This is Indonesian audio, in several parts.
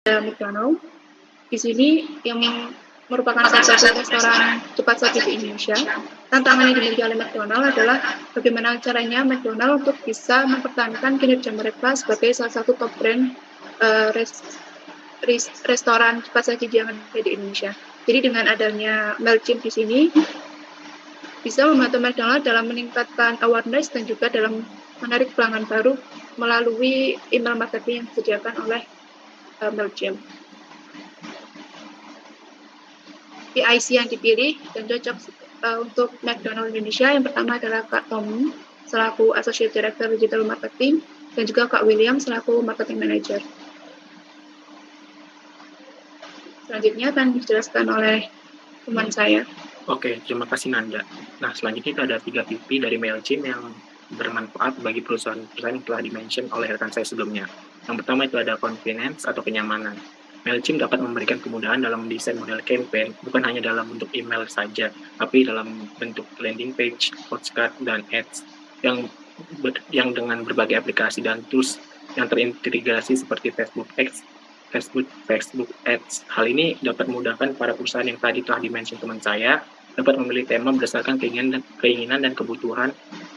McDonald. Di sini yang merupakan salah satu restoran cepat saji di Indonesia. Tantangan yang dimiliki oleh McDonald adalah bagaimana caranya McDonald untuk bisa mempertahankan kinerja mereka sebagai salah satu top brand restoran cepat saji yang ada di Indonesia. Jadi dengan adanya MailChimp di sini bisa membantu McDonald dalam meningkatkan awareness dan juga dalam menarik pelanggan baru melalui email marketing yang disediakan oleh MailChimp. PIC yang dipilih dan cocok untuk McDonald Indonesia yang pertama adalah Kak Tommy selaku Associate Director Digital Marketing dan juga Kak William selaku Marketing Manager. Selanjutnya akan dijelaskan oleh teman saya. Oke, terima kasih Nanda. Nah, selanjutnya itu ada 3 PP dari MailChimp yang bermanfaat bagi perusahaan-perusahaan yang telah dimention oleh rekan saya sebelumnya. Yang pertama itu ada convenience atau kenyamanan. MailChimp dapat memberikan kemudahan dalam mendesain model campaign, bukan hanya dalam bentuk email saja, tapi dalam bentuk landing page, postcard, dan ads yang dengan berbagai aplikasi dan tools yang terintegrasi seperti Facebook Ads. Hal ini dapat memudahkan para perusahaan yang tadi telah dimention teman saya dapat memilih tema berdasarkan keinginan dan kebutuhan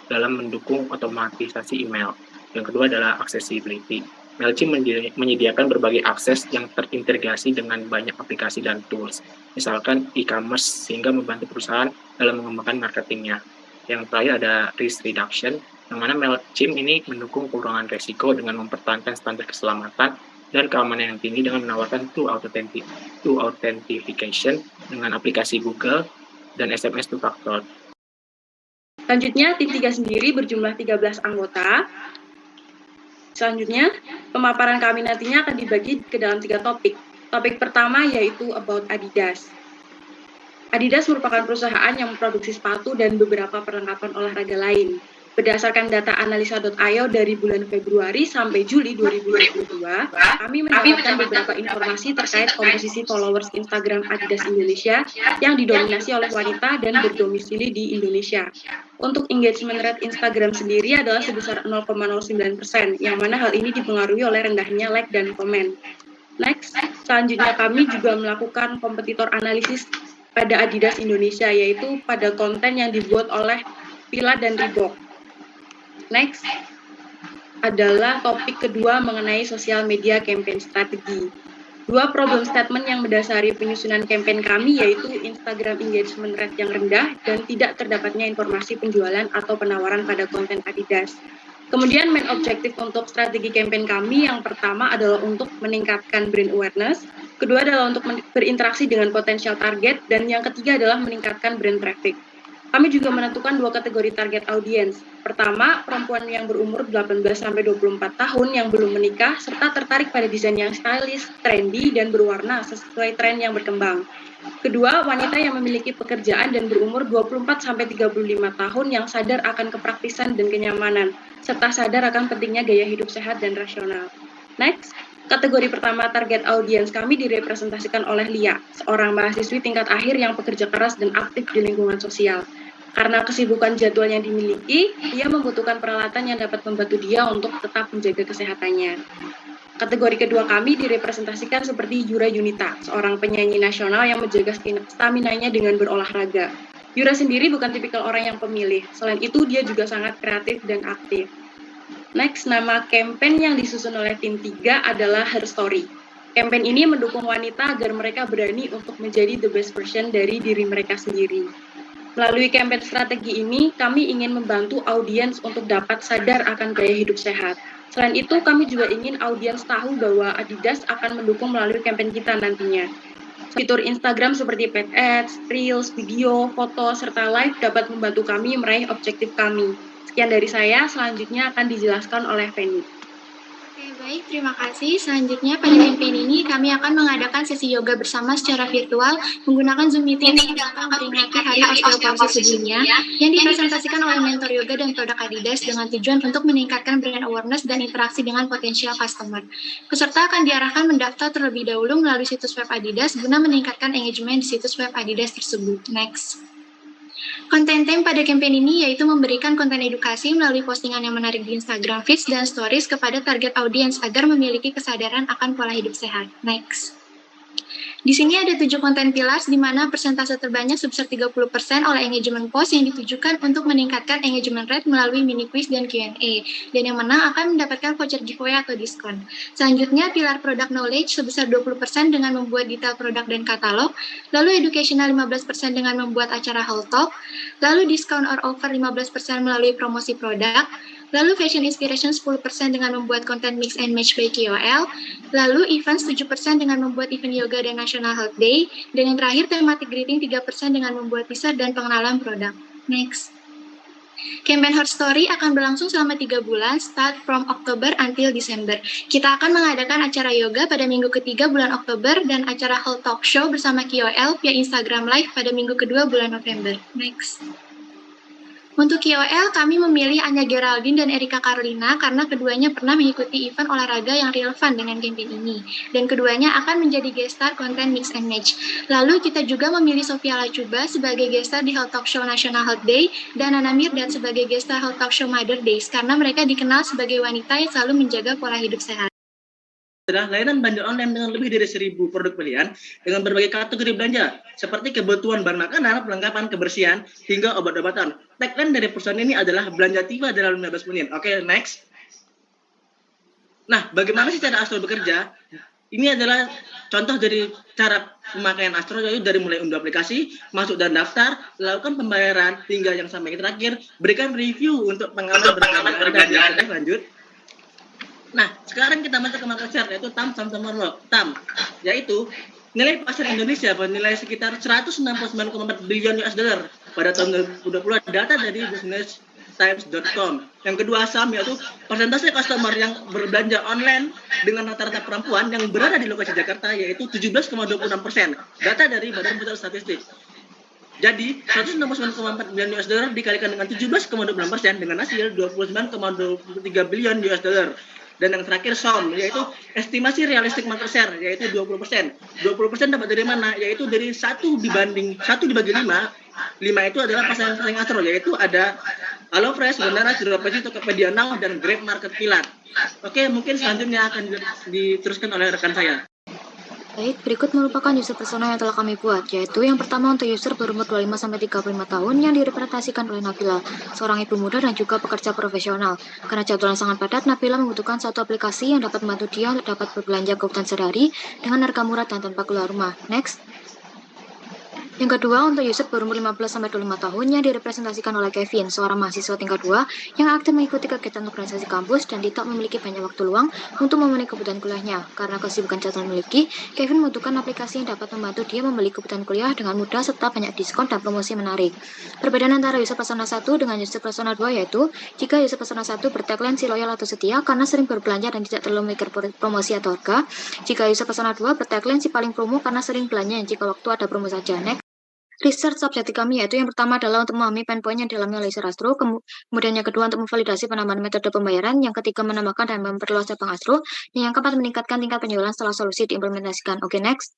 dalam mendukung otomatisasi email. Yang kedua adalah accessibility. MailChimp menyediakan berbagai akses yang terintegrasi dengan banyak aplikasi dan tools, misalkan e-commerce, sehingga membantu perusahaan dalam mengembangkan marketingnya. Yang terakhir ada risk reduction, yang mana MailChimp ini mendukung pengurangan risiko dengan mempertahankan standar keselamatan dan keamanan yang tinggi dengan menawarkan two authentication dengan aplikasi Google dan SMS two-factor. Selanjutnya, tim 3 sendiri berjumlah 13 anggota. Selanjutnya, pemaparan kami nantinya akan dibagi ke dalam 3 topik. Topik pertama yaitu about Adidas. Adidas merupakan perusahaan yang memproduksi sepatu dan beberapa perlengkapan olahraga lain. Berdasarkan data analisa.io dari bulan Februari sampai Juli 2022, kami mendapatkan beberapa informasi terkait komposisi followers Instagram Adidas Indonesia yang didominasi oleh wanita dan berdomisili di Indonesia. Untuk engagement rate Instagram sendiri adalah sebesar 0,09%, yang mana hal ini dipengaruhi oleh rendahnya like dan komen. Next, selanjutnya kami juga melakukan kompetitor analisis pada Adidas Indonesia, yaitu pada konten yang dibuat oleh Fila dan Reebok. Next adalah topik kedua mengenai sosial media campaign strategi. 2 problem statement yang mendasari penyusunan campaign kami yaitu Instagram engagement rate yang rendah dan tidak terdapatnya informasi penjualan atau penawaran pada konten Adidas. Kemudian main objektif untuk strategi campaign kami yang pertama adalah untuk meningkatkan brand awareness, kedua adalah untuk berinteraksi dengan potensial target, dan yang ketiga adalah meningkatkan brand traffic. Kami juga menentukan 2 kategori target audiens. Pertama, perempuan yang berumur 18-24 tahun yang belum menikah, serta tertarik pada desain yang stylish, trendy, dan berwarna sesuai tren yang berkembang. Kedua, wanita yang memiliki pekerjaan dan berumur 24-35 tahun yang sadar akan kepraktisan dan kenyamanan, serta sadar akan pentingnya gaya hidup sehat dan rasional. Next, kategori pertama target audiens kami direpresentasikan oleh Lia, seorang mahasiswi tingkat akhir yang pekerja keras dan aktif di lingkungan sosial. Karena kesibukan jadwal yang dimiliki, dia membutuhkan peralatan yang dapat membantu dia untuk tetap menjaga kesehatannya. Kategori kedua kami direpresentasikan seperti Yura Yunita, seorang penyanyi nasional yang menjaga stamina-nya dengan berolahraga. Yura sendiri bukan tipikal orang yang pemilih, selain itu dia juga sangat kreatif dan aktif. Next, nama campaign yang disusun oleh tim 3 adalah Her Story. Campaign ini mendukung wanita agar mereka berani untuk menjadi the best version dari diri mereka sendiri. Melalui campaign strategi ini, kami ingin membantu audiens untuk dapat sadar akan gaya hidup sehat. Selain itu, kami juga ingin audiens tahu bahwa Adidas akan mendukung melalui campaign kita nantinya. Fitur Instagram seperti paid ads, reels, video, foto, serta live dapat membantu kami meraih objektif kami. Sekian dari saya, selanjutnya akan dijelaskan oleh Penny. Baik, terima kasih. Selanjutnya pada campaign ini kami akan mengadakan sesi yoga bersama secara virtual menggunakan Zoom Meeting dalam memperingati Hari Osteoporosis Sedunia yang dipresentasikan oleh mentor yoga dan produk Adidas dengan tujuan untuk meningkatkan brand awareness dan interaksi dengan potensial customer. Peserta akan diarahkan mendaftar terlebih dahulu melalui situs web Adidas guna meningkatkan engagement di situs web Adidas tersebut. Next. Konten tim pada campaign ini yaitu memberikan konten edukasi melalui postingan yang menarik di Instagram Feeds dan Stories kepada target audiens agar memiliki kesadaran akan pola hidup sehat. Next. Di sini ada 7 konten pillars di mana persentase terbanyak sebesar 30% oleh engagement post yang ditujukan untuk meningkatkan engagement rate melalui mini quiz dan Q&A. Dan yang menang akan mendapatkan voucher giveaway atau diskon. Selanjutnya, pilar product knowledge sebesar 20% dengan membuat detail produk dan katalog. Lalu educational 15% dengan membuat acara hall talk. Lalu discount or offer 15% melalui promosi produk. Lalu fashion inspiration 10% dengan membuat konten mix and match by KOL. Lalu events 7% dengan membuat event yoga dan National Health Day. Dan yang terakhir thematic greeting 3% dengan membuat teaser dan pengenalan produk. Next. Campaign Her Story akan berlangsung selama 3 bulan, start from Oktober until Desember. Kita akan mengadakan acara yoga pada minggu ketiga bulan Oktober dan acara Hall Talk Show bersama KOL via Instagram Live pada minggu kedua bulan November. Next. Untuk KOL, kami memilih Anya Geraldine dan Erika Carolina karena keduanya pernah mengikuti event olahraga yang relevan dengan campaign ini. Dan keduanya akan menjadi guest star konten Mix and Match. Lalu kita juga memilih Sofia Lacuba sebagai guest star di Health Talk Show National Health Day dan Nana Mirdad sebagai guest star Health Talk Show Mother Days karena mereka dikenal sebagai wanita yang selalu menjaga pola hidup sehat. Adalah layanan belanja online dengan lebih dari 1.000 produk pilihan dengan berbagai kategori belanja seperti kebutuhan bahan makanan, perlengkapan kebersihan, hingga obat-obatan. Tagline dari perusahaan ini adalah belanja tiba dalam 15 menit. Oke, next. Nah, bagaimana sih cara Astro bekerja? Ini adalah contoh dari cara pemakaian Astro, yaitu dari mulai unduh aplikasi, masuk dan daftar, lakukan pembayaran, hingga yang sampai terakhir, berikan review untuk pengalaman berbelanja. Lanjut. Nah, sekarang kita masuk ke market share, yaitu TAM sama TAM, yaitu nilai pasar Indonesia bernilai sekitar 169,4 billion US dollar pada tahun 2020, data dari businesstimes.com. Yang kedua saham, yaitu persentase customer yang berbelanja online dengan rata-rata perempuan yang berada di lokasi Jakarta, yaitu 17,26%, data dari Badan Pusat Statistik. Jadi, 169,4 billion US dollar dikalikan dengan 17,26% dengan hasil 29,23 billion US dollar. Dan yang terakhir SOM, yaitu estimasi realistik market share, yaitu 20%. 20% dapat dari mana? Yaitu dari 1 dibagi 5. 5 itu adalah pasar yang Astro, yaitu ada HelloFresh, Bondara, Jurapesi, Tokopedia Now, dan Grab Market Pilar. Oke, mungkin selanjutnya akan diteruskan oleh rekan saya. Baik, berikut merupakan user persona yang telah kami buat, yaitu yang pertama untuk user berumur 25-35 tahun yang direpresentasikan oleh Nabila, seorang ibu muda dan juga pekerja profesional. Karena jadwalnya sangat padat, Nabila membutuhkan satu aplikasi yang dapat membantu dia dapat berbelanja kebutuhan sehari dengan harga murah dan tanpa keluar rumah. Next. Yang kedua, untuk user berumur 15-25 tahun yang direpresentasikan oleh Kevin, seorang mahasiswa tingkat 2 yang aktif mengikuti kegiatan organisasi kampus dan tidak memiliki banyak waktu luang untuk memenuhi kebutuhan kuliahnya. Karena kesibukan jadwal memiliki, Kevin membutuhkan aplikasi yang dapat membantu dia membeli kebutuhan kuliah dengan mudah serta banyak diskon dan promosi menarik. Perbedaan antara user persona 1 dengan user persona 2 yaitu, jika user persona 1 bertagline si loyal atau setia karena sering berbelanja dan tidak terlalu memikir promosi atau harga, jika user persona 2 bertagline si paling promo karena sering belanja jika waktu ada promo saja. Next. Research subjektif kami yaitu yang pertama adalah untuk memahami pain point yang dialami oleh user Astro, kemudian yang kedua untuk memvalidasi penambahan metode pembayaran, yang ketiga menambahkan dan memperluas cabang Astro, dan yang keempat meningkatkan tingkat penjualan setelah solusi diimplementasikan. Oke, next.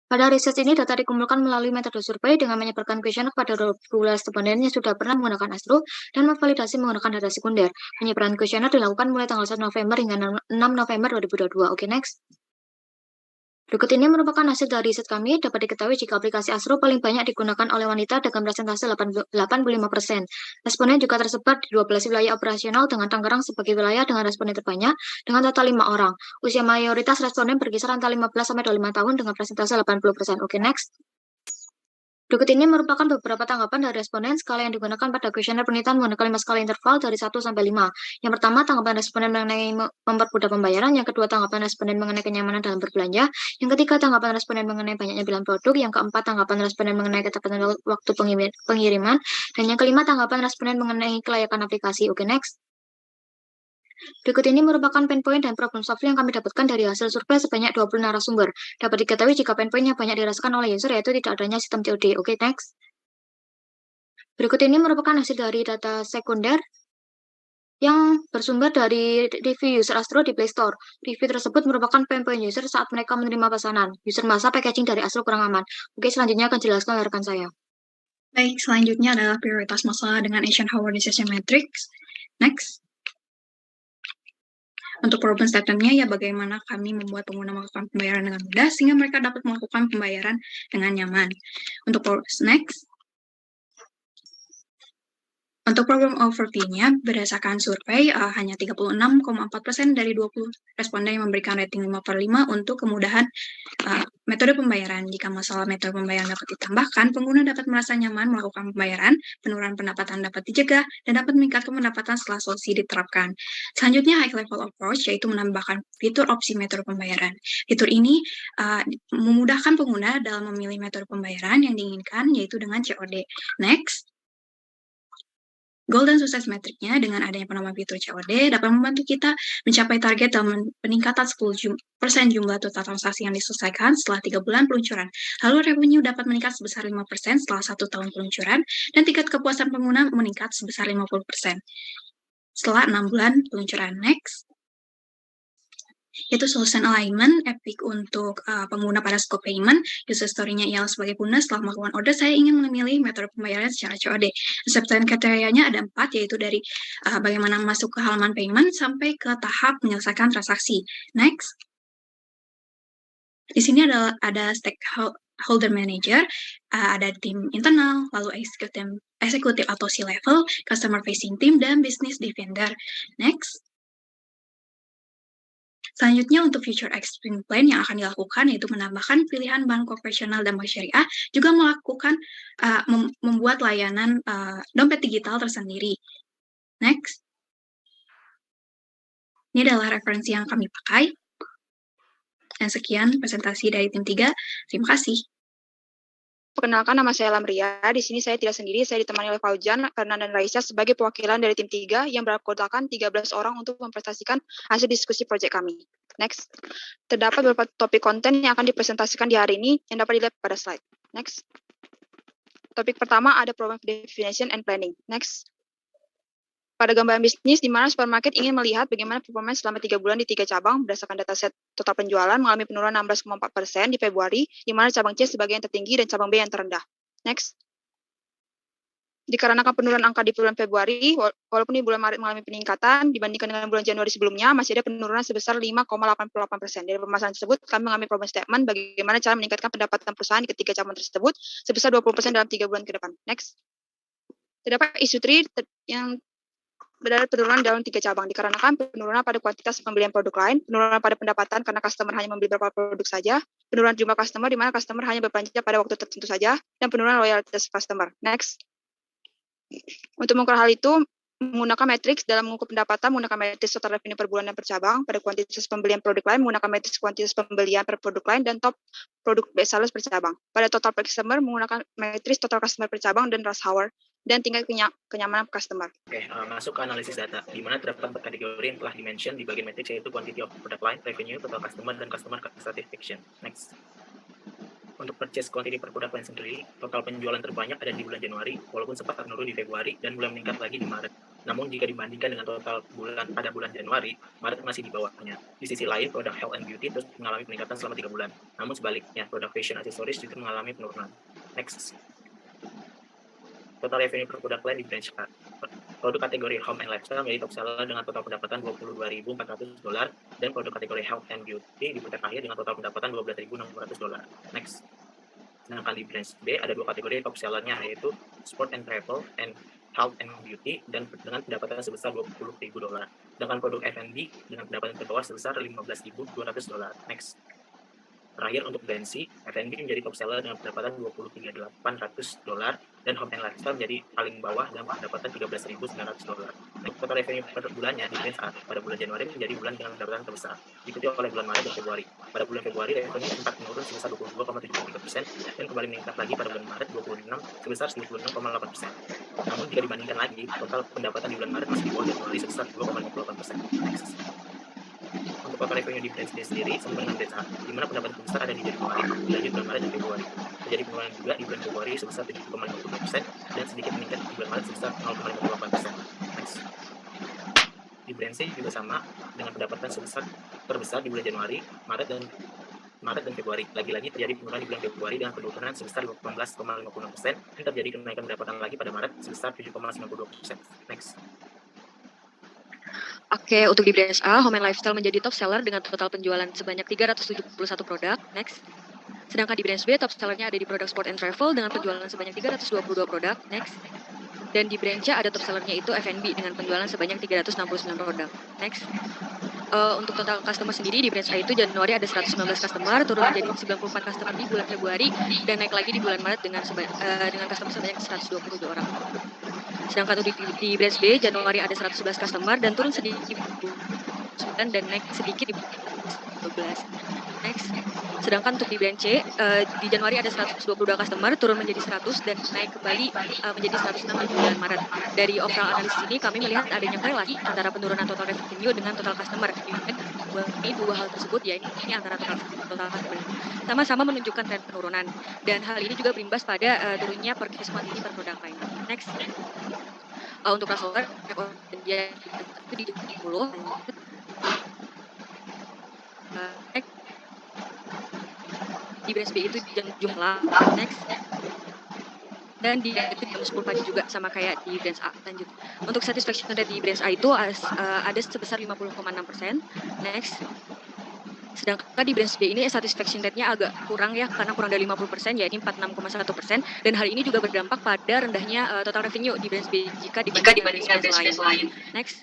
Pada research ini data dikumpulkan melalui metode survei dengan menyebarkan kuesioner pada 12 responden yang sudah pernah menggunakan Astro dan memvalidasi menggunakan data sekunder. Penyebaran kuesioner dilakukan mulai tanggal 1 November hingga 6 November 2022. Oke, next. Berikut ini merupakan hasil dari riset kami. Dapat diketahui jika aplikasi Astro paling banyak digunakan oleh wanita dengan presentase 85%. Responden juga tersebar di 12 wilayah operasional dengan Tangerang sebagai wilayah dengan responden terbanyak dengan total 5 orang. Usia mayoritas responden berkisar antara 15-25 tahun dengan presentase 80%. Oke, next. Berikut ini merupakan beberapa tanggapan dari responden. Skala yang digunakan pada kuesioner penelitian menggunakan 5 skala interval dari 1 sampai 5. Yang pertama, tanggapan responden mengenai mempermudah pembayaran. Yang kedua, tanggapan responden mengenai kenyamanan dalam berbelanja. Yang ketiga, tanggapan responden mengenai banyaknya pilihan produk. Yang keempat, tanggapan responden mengenai ketepatan waktu pengiriman. Dan yang kelima, tanggapan responden mengenai kelayakan aplikasi. Oke, next. Berikut ini merupakan pain point dan problem solving yang kami dapatkan dari hasil survei sebanyak 20 narasumber. Dapat diketahui jika pain point yang banyak dirasakan oleh user yaitu tidak adanya sistem TOD. Oke, next. Berikut ini merupakan hasil dari data sekunder yang bersumber dari review user Astro di Play Store. Review tersebut merupakan pain point user saat mereka menerima pesanan. User merasa packaging dari Astro kurang aman. Oke, selanjutnya akan jelaskan oleh rekan saya. Baik, selanjutnya adalah prioritas masalah dengan Eisenhower Decision Matrix. Next. Untuk problem statement-nya ya bagaimana kami membuat pengguna melakukan pembayaran dengan mudah sehingga mereka dapat melakukan pembayaran dengan nyaman. Untuk next. Untuk problem overview-nya, berdasarkan survei, hanya 36,4% dari 20 responden yang memberikan rating 5/5 untuk kemudahan metode pembayaran. Jika masalah metode pembayaran dapat ditambahkan, pengguna dapat merasa nyaman melakukan pembayaran, penurunan pendapatan dapat dicegah, dan dapat meningkatkan pendapatan setelah solusi diterapkan. Selanjutnya, high level approach, yaitu menambahkan fitur opsi metode pembayaran. Fitur ini memudahkan pengguna dalam memilih metode pembayaran yang diinginkan, yaitu dengan COD. Next. Goal dan sukses metriknya dengan adanya penambahan fitur COD dapat membantu kita mencapai target dalam peningkatan 10% jumlah total transaksi yang diselesaikan setelah 3 bulan peluncuran. Lalu revenue dapat meningkat sebesar 5% setelah 1 tahun peluncuran, dan tingkat kepuasan pengguna meningkat sebesar 50% setelah 6 bulan peluncuran. Next. Yaitu solution alignment, epic untuk pengguna pada scope payment. User story-nya ialah sebagai pengguna setelah melakukan order, saya ingin memilih metode pembayaran secara COD. Acceptance kriterianya ada 4, yaitu dari bagaimana masuk ke halaman payment sampai ke tahap menyelesaikan transaksi. Next. Di sini ada stakeholder manager, ada tim internal, lalu eksekutif atau C-level, customer facing team, dan business defender. Next. Selanjutnya untuk future experience plan yang akan dilakukan yaitu menambahkan pilihan bank konvensional dan bank syariah, juga melakukan membuat layanan dompet digital tersendiri. Next. Ini adalah referensi yang kami pakai. Dan sekian presentasi dari tim 3. Terima kasih. Perkenalkan, nama saya Lamria. Di sini saya tidak sendiri, saya ditemani oleh Faujan, Karna, dan Raisa sebagai perwakilan dari tim 3 yang beranggotakan 13 orang untuk mempresentasikan hasil diskusi proyek kami. Next. Terdapat beberapa topik konten yang akan dipresentasikan di hari ini yang dapat dilihat pada slide. Next. Topik pertama ada problem definition and planning. Next. Pada gambaran bisnis, di mana supermarket ingin melihat bagaimana performance selama 3 bulan di 3 cabang berdasarkan dataset total penjualan mengalami penurunan 16,4% di Februari, di mana cabang C sebagai yang tertinggi dan cabang B yang terendah. Next. Dikarenakan penurunan angka di bulan Februari, walaupun di bulan Maret mengalami peningkatan dibandingkan dengan bulan Januari sebelumnya, masih ada penurunan sebesar 5,88%. Dari permasalahan tersebut, kami mengambil problem statement bagaimana cara meningkatkan pendapatan perusahaan di ketiga cabang tersebut sebesar 20% dalam 3 bulan ke depan. Next. Terdapat isu 3 yang berada penurunan dalam 3 cabang, dikarenakan penurunan pada kuantitas pembelian produk lain, penurunan pada pendapatan karena customer hanya membeli beberapa produk saja, penurunan jumlah customer di mana customer hanya berbelanja pada waktu tertentu saja, dan penurunan loyalitas customer. Next. Untuk mengukur hal itu, menggunakan matriks dalam mengukur pendapatan, menggunakan matriks total revenue per bulan dan per cabang, pada kuantitas pembelian produk lain, menggunakan matriks kuantitas pembelian per produk lain, dan top produk best sellers per cabang. Pada total per customer, menggunakan matriks total customer per cabang dan rush hour, dan tingkat kenyamanan customer. Oke, masuk ke analisis data, di mana terdapat kategori yang telah dimention di bagian matriks, yaitu quantity of product line, revenue, total customer, dan customer satisfaction. Next. Untuk purchase quantity per product line sendiri, total penjualan terbanyak ada di bulan Januari, walaupun sempat menurun di Februari, dan mulai meningkat lagi di Maret. Namun jika dibandingkan dengan total bulan pada bulan Januari, Maret masih di bawahnya. Di sisi lain, produk health and beauty terus mengalami peningkatan selama 3 bulan. Namun sebaliknya, produk fashion accessories justru mengalami penurunan. Next. Total revenue per product line di branch A. Produk kategori home and lifestyle menjadi top seller dengan total pendapatan $22.400, dan produk kategori health and beauty di peringkat akhir dengan total pendapatan $12.600. Next. Sedangkan di branch B ada 2 kategori top sellernya, yaitu sport and travel and health and beauty dan dengan pendapatan sebesar $20.000. Sedangkan produk F&B dengan pendapatan terbawah sebesar $15.200. Next. Terakhir untuk brand C, F&B menjadi top seller dengan pendapatan $23.800 dan home and lifestyle menjadi paling bawah dengan pendapatan $13.900. Total revenue per bulannya di brand A pada bulan Januari menjadi bulan dengan pendapatan terbesar, diikuti oleh bulan Maret dan Februari. Pada bulan Februari, revenue sempat menurun sebesar 22,73% dan kembali meningkat lagi pada bulan Maret 26 sebesar 96,8%. Namun jika dibandingkan lagi, total pendapatan di bulan Maret masih di bawah Januari sebesar 2,58%. Next. Untuk total revenue di brand sendiri sama dengan brand A, di mana pendapatan terbesar ada di Januari, dilanjut bulan Maret dan Februari. Terjadi penurunan juga di bulan Februari sebesar 7,52% dan sedikit meningkat di bulan Maret sebesar 0,58%. Next. Di brand C juga sama dengan pendapatan sebesar terbesar di bulan Januari, Maret dan Maret dan Februari. Lagi-lagi terjadi penurunan di bulan Februari dengan penurunan sebesar 18,56% dan terjadi kenaikan pendapatan lagi pada Maret sebesar 7,92%. Next. Oke, untuk di branch A, Home and Lifestyle menjadi top seller dengan total penjualan sebanyak 371 produk. Next. Sedangkan di branch B, top sellernya ada di produk Sport and Travel dengan penjualan sebanyak 322 produk. Next. Dan di branch C ada top sellernya itu F&B dengan penjualan sebanyak 369 produk. Next. Untuk total customer sendiri di branch A itu Januari ada 119 customer, turun menjadi 94 customer di bulan Februari, dan naik lagi di bulan Maret dengan customer sebanyak 122 orang. Sedangkan untuk di branch B, Januari ada 111 customer dan turun sedikit di bulan 9 dan naik sedikit di bulan 12. Next. Sedangkan untuk di branch C, di Januari ada 122 customer, turun menjadi 100 dan naik kembali menjadi 106 di bulan Maret. Dari overall analisis ini, kami melihat adanya korelasi antara penurunan total revenue dengan total customer. Ini dua hal tersebut, ya ini antara total customer sama-sama menunjukkan tren penurunan. Dan hal ini juga berimbas pada turunnya purchase quantity per produk lain. Next. Untuk crossover, dia itu di 10. Di branch B itu jumlah. Next. Dan di itu jam 10 pagi juga sama kayak di branch A. Lanjut. Untuk satisfaction rate di branch A itu ada sebesar 50,6%. Next. Sedangkan di branch B ini satisfaction rate-nya agak kurang ya, karena kurang dari 50%, yaitu 46,1%. Dan hal ini juga berdampak pada rendahnya total revenue di branch B jika dibandingkan branch lain. Next.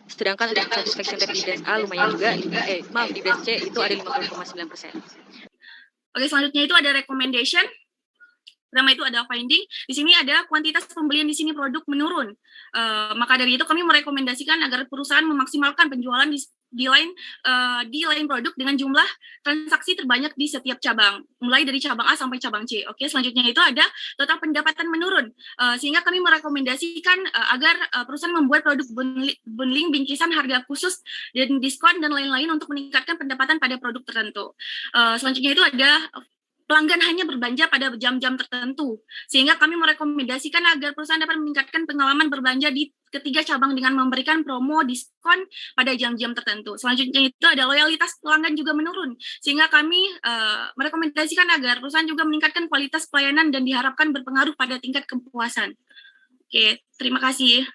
Sedangkan untuk satisfaction rate di branch A lumayan juga, di branch C itu ada 50,9%. Oke, selanjutnya itu ada recommendation. Pertama itu ada finding. Di sini ada kuantitas pembelian di sini produk menurun. Maka dari itu kami merekomendasikan agar perusahaan memaksimalkan penjualan di line produk dengan jumlah transaksi terbanyak di setiap cabang, mulai dari cabang A sampai cabang C. Oke, selanjutnya itu ada total pendapatan menurun. Sehingga kami merekomendasikan agar perusahaan membuat produk bundling, bingkisan harga khusus dan diskon dan lain-lain untuk meningkatkan pendapatan pada produk tertentu. Selanjutnya itu ada pelanggan hanya berbelanja pada jam-jam tertentu, sehingga kami merekomendasikan agar perusahaan dapat meningkatkan pengalaman berbelanja di ketiga cabang dengan memberikan promo diskon pada jam-jam tertentu. Selanjutnya itu ada loyalitas pelanggan juga menurun, sehingga kami merekomendasikan agar perusahaan juga meningkatkan kualitas pelayanan dan diharapkan berpengaruh pada tingkat kepuasan. Oke, terima kasih.